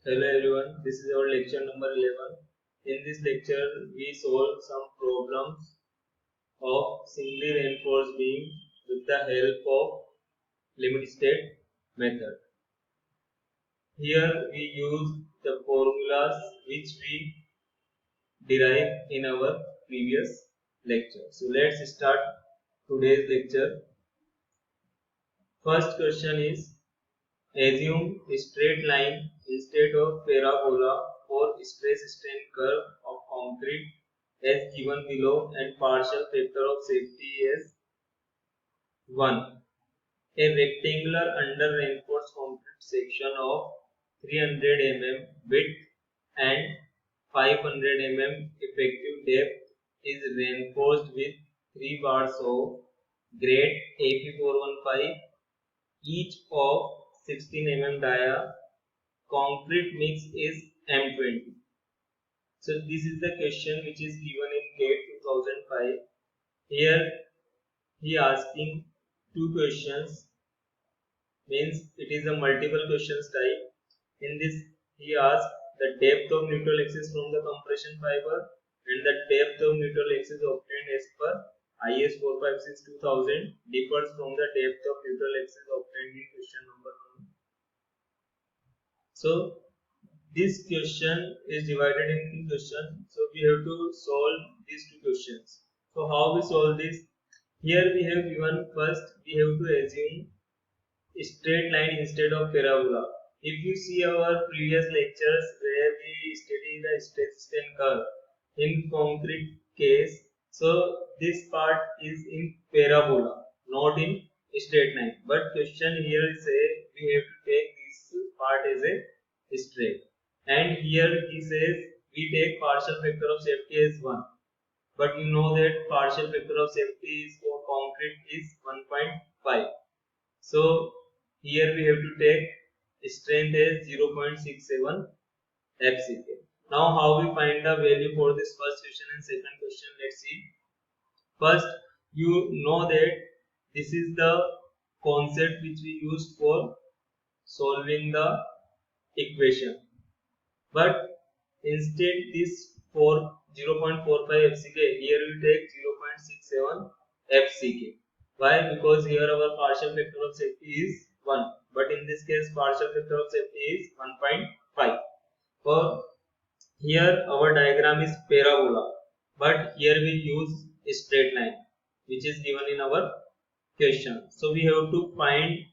Hello everyone, this is our lecture number 11. In this lecture, we solve some problems of singly reinforced beam with the help of limit state method. Here we use the formulas which we derived in our previous lecture. So let's start today's lecture. First question is, assume a straight line instead of parabola for stress strain curve of concrete as given below and partial factor of safety as 1. A rectangular under reinforced concrete section of 300 mm width and 500 mm effective depth is reinforced with 3 bars of grade AP415 each of 16 mm dia. Concrete mix is M20. So this is the question which is given in GATE 2005. Here he asking two questions, means it is a multiple questions type. In this he asks the depth of neutral axis from the compression fiber and the depth of neutral axis obtained as per IS 456-2000 differs from the depth of neutral axis obtained in question number 1. So this question is divided in two questions. So we have to solve these two questions. So how we solve this? Here we have given first we have to assume a straight line instead of parabola. If you see our previous lectures where we study the stress strain curve in concrete case, so this part is in parabola, not in straight line. But question here say we have to take this part as a straight. And here he says we take partial factor of safety as 1. But you know that partial factor of safety is for concrete is 1.5. So here we have to take strength as 0.67 FCK. Now how we find the value for this first question and second question, let's see. First, you know that this is the concept which we used for solving the equation. But instead this for 0.45 FCK, here we take 0.67 FCK. Why? Because here our partial factor of safety is 1, but in this case partial factor of safety is 1.5. For here our diagram is parabola, but here we use a straight line which is given in our question. So we have to find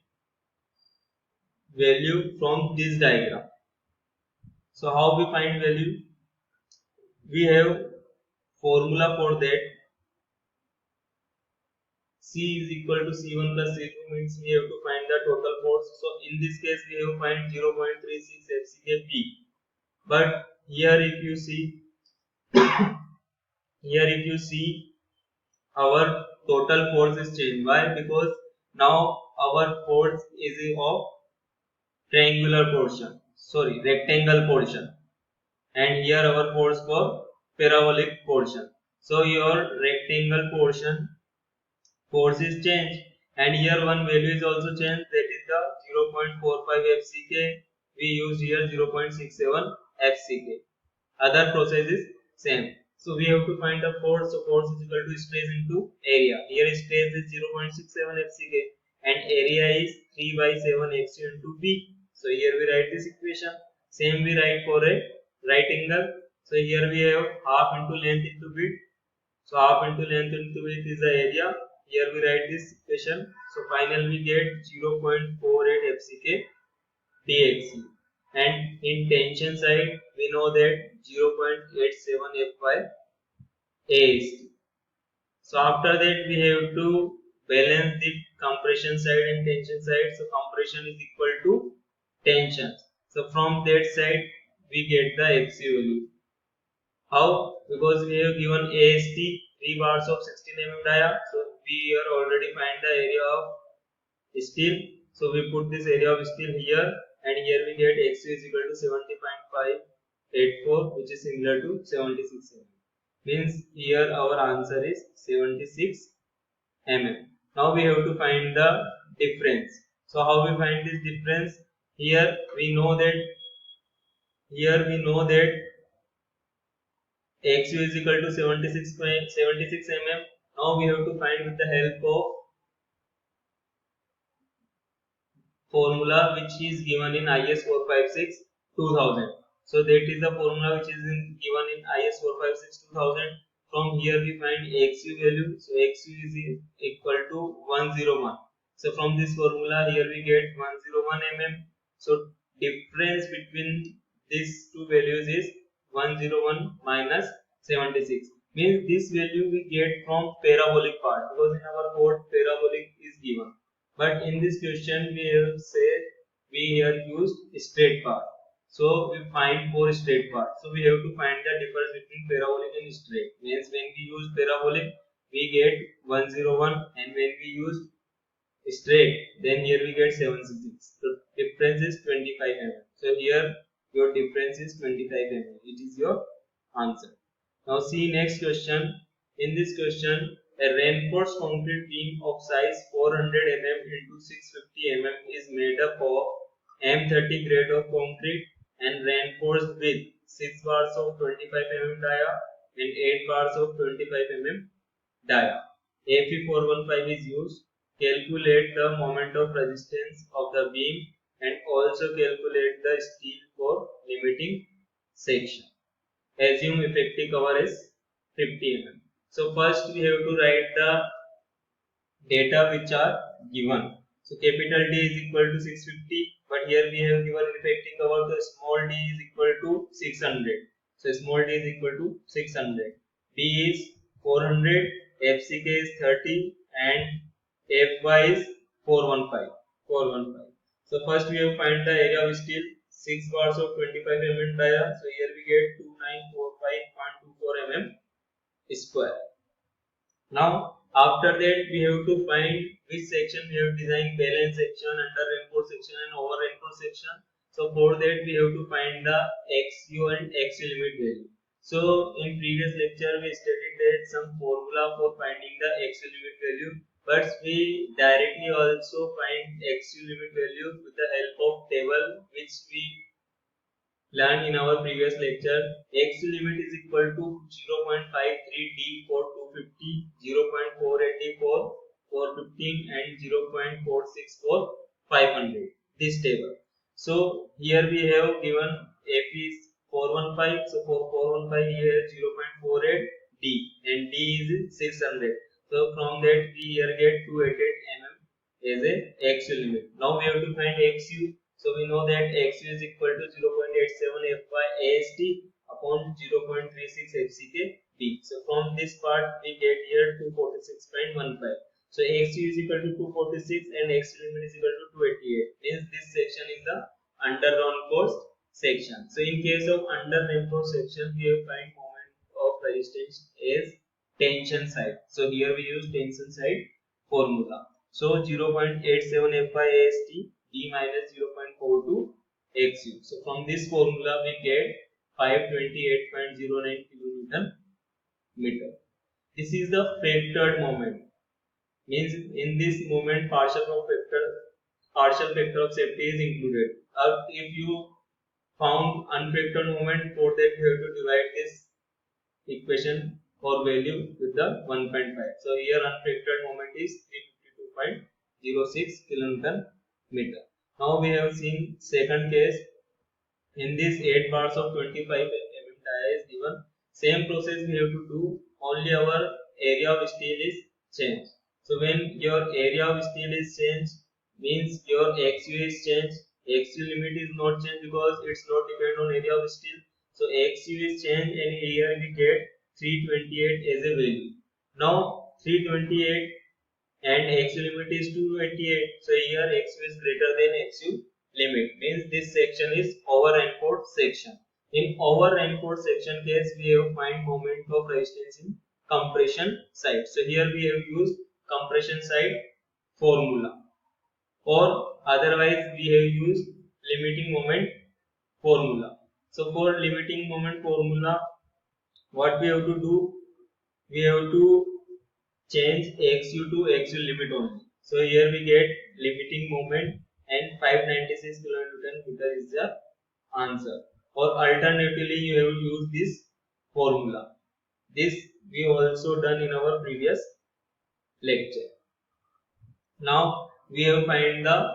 value from this diagram. So how we find value? We have formula for that. C is equal to C1 plus C2 means we have to find the total force. So in this case we have to find 0.36 FCK P. But here if you see our total force is changed. Why? Because now our force is of rectangle portion, and here our force for parabolic portion. So your rectangle portion force is changed, and here one value is also changed, that is the 0.45 FCK. We use here 0.67 FCK. Other process is same. So we have to find the force. So force is equal to stress into area. Here stress is 0.67 FCK and area is 3 by 7 XU into B. So here we write this equation. Same we write for a right angle. So here we have half into length into width. So half into length into width is the area. Here we write this equation. So finally we get 0.48 FCK dxc. And in tension side we know that 0.87 Fy AST. So after that we have to balance the compression side and tension side. So compression is equal to tension. So from that side we get the XU value. How? Because we have given AST 3 bars of 16 mm dia. So we are already find the area of steel. So we put this area of steel here, and here we get XU is equal to 70.584, which is similar to 76 mm. Means here our answer is 76 mm. Now we have to find the difference. So how we find this difference? Here we know that here we know that XU is equal to 76 mm. Now we have to find with the help of formula which is given in IS 456 2000. So that is the formula which is given in IS 456 2000. From here we find XU value. So XU is equal to 101. So from this formula here we get 101 mm. So difference between these two values is 101 minus 76. Means this value we get from parabolic part, because in our code parabolic is given. But in this question we have said we here used straight part. So we find four straight parts. So we have to find the difference between parabolic and straight. Means when we use parabolic we get 101, and when we use straight then here we get 76. So difference is 25 mm. So here your difference is 25 mm. It is your answer. Now see next question. In this question, a reinforced concrete beam of size 400 mm into 650 mm is made up of M30 grade of concrete and reinforced with 6 bars of 25 mm dia and 8 bars of 25 mm dia. Fe415 is used. Calculate the moment of resistance of the beam and also calculate the steel for limiting section. Assume effective cover is 50 mm. So first we have to write the data which are given. So capital D is equal to 650, but here we have given effective cover, so small d is equal to 600. So small d is equal to 600. B is 400, FCK is 30, and FY is 415. 415. So first we have find the area of steel, 6 bars of 25 mm dia. So here we get 2945.24 mm square. Now after that we have to find which section we have designed: balance section, under reinforced section, and over reinforced section. So for that we have to find the XU and XU limit value. So in previous lecture we studied that some formula for finding the XU limit value, but we directly also find XU limit value with the help of table which we learned in our previous lecture. XU limit is equal to 0.53D for 250, 0.48D for 415, and 0.46 for 500. This table. So here we have given F is 415. So for 415 here 0.48D and D is 600. So from that we here get 288 mm as a XU limit. Now we have to find XU. So we know that XU is equal to 0.87 Fy AST upon 0.36 FCK B. So from this part we get here 246.15. So XU is equal to 246 and XU limit is equal to 288. Means this section is the under reinforced section. So in case of under reinforced section we have find moment of resistance as tension side. So here we use tension side formula. So 0.87 Fy AST D minus 0.42 XU. So from this formula we get 528.09 kilonewton meter. This is the factored moment. Means in this moment partial factor of safety is included. If you found unfactored moment, for that you have to divide this equation or value with the 1.5. So here unfactored moment is 352.06 kilonewton meter. Now we have seen second case. In this 8 bars of 25 mm dia is given. Same process we have to do, only our area of steel is changed. So when your area of steel is changed, means your XU is changed. XU limit is not changed because it's not depend on area of steel. So XU is changed and here we get 328 as a value. Now 328 and XU limit is 288. So here XU is greater than XU limit, means this section is over reinforced section. In over reinforced section case we have find moment of resistance in compression side. So here we have used compression side formula, or otherwise we have used limiting moment formula. So for limiting moment formula, what we have to do, we have to change XU to XU limit only. So here we get limiting moment and 596 kilonewton meter is the answer. or alternatively you have to use this formula. This we also done in our previous lecture. Now we have find the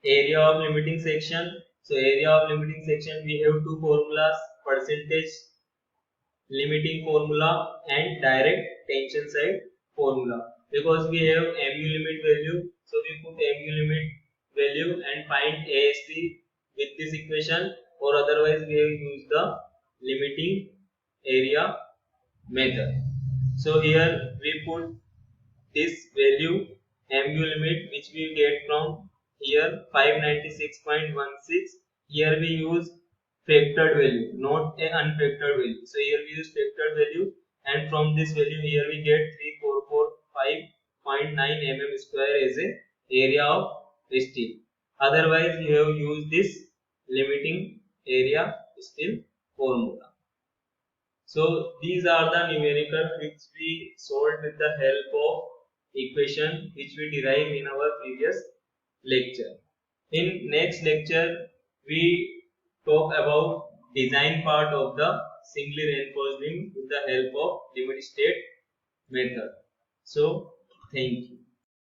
area of limiting section. So area of limiting section we have two formulas, percentage limiting formula and direct tension side formula. Because we have mu limit value, so we put mu limit value and find AST with this equation, or otherwise we have used the limiting area method. So here we put this value mu limit which we get from here 596.16. Here we use factored value, not a unfactored value. So here we use factored value, and from this value here we get 3445.9 mm square as a area of steel. Otherwise you have used this limiting area steel formula. So these are the numerical which we solved with the help of equation which we derived in our previous lecture. In next lecture we talk about design part of the singly reinforced beam with the help of limit state method. So thank you.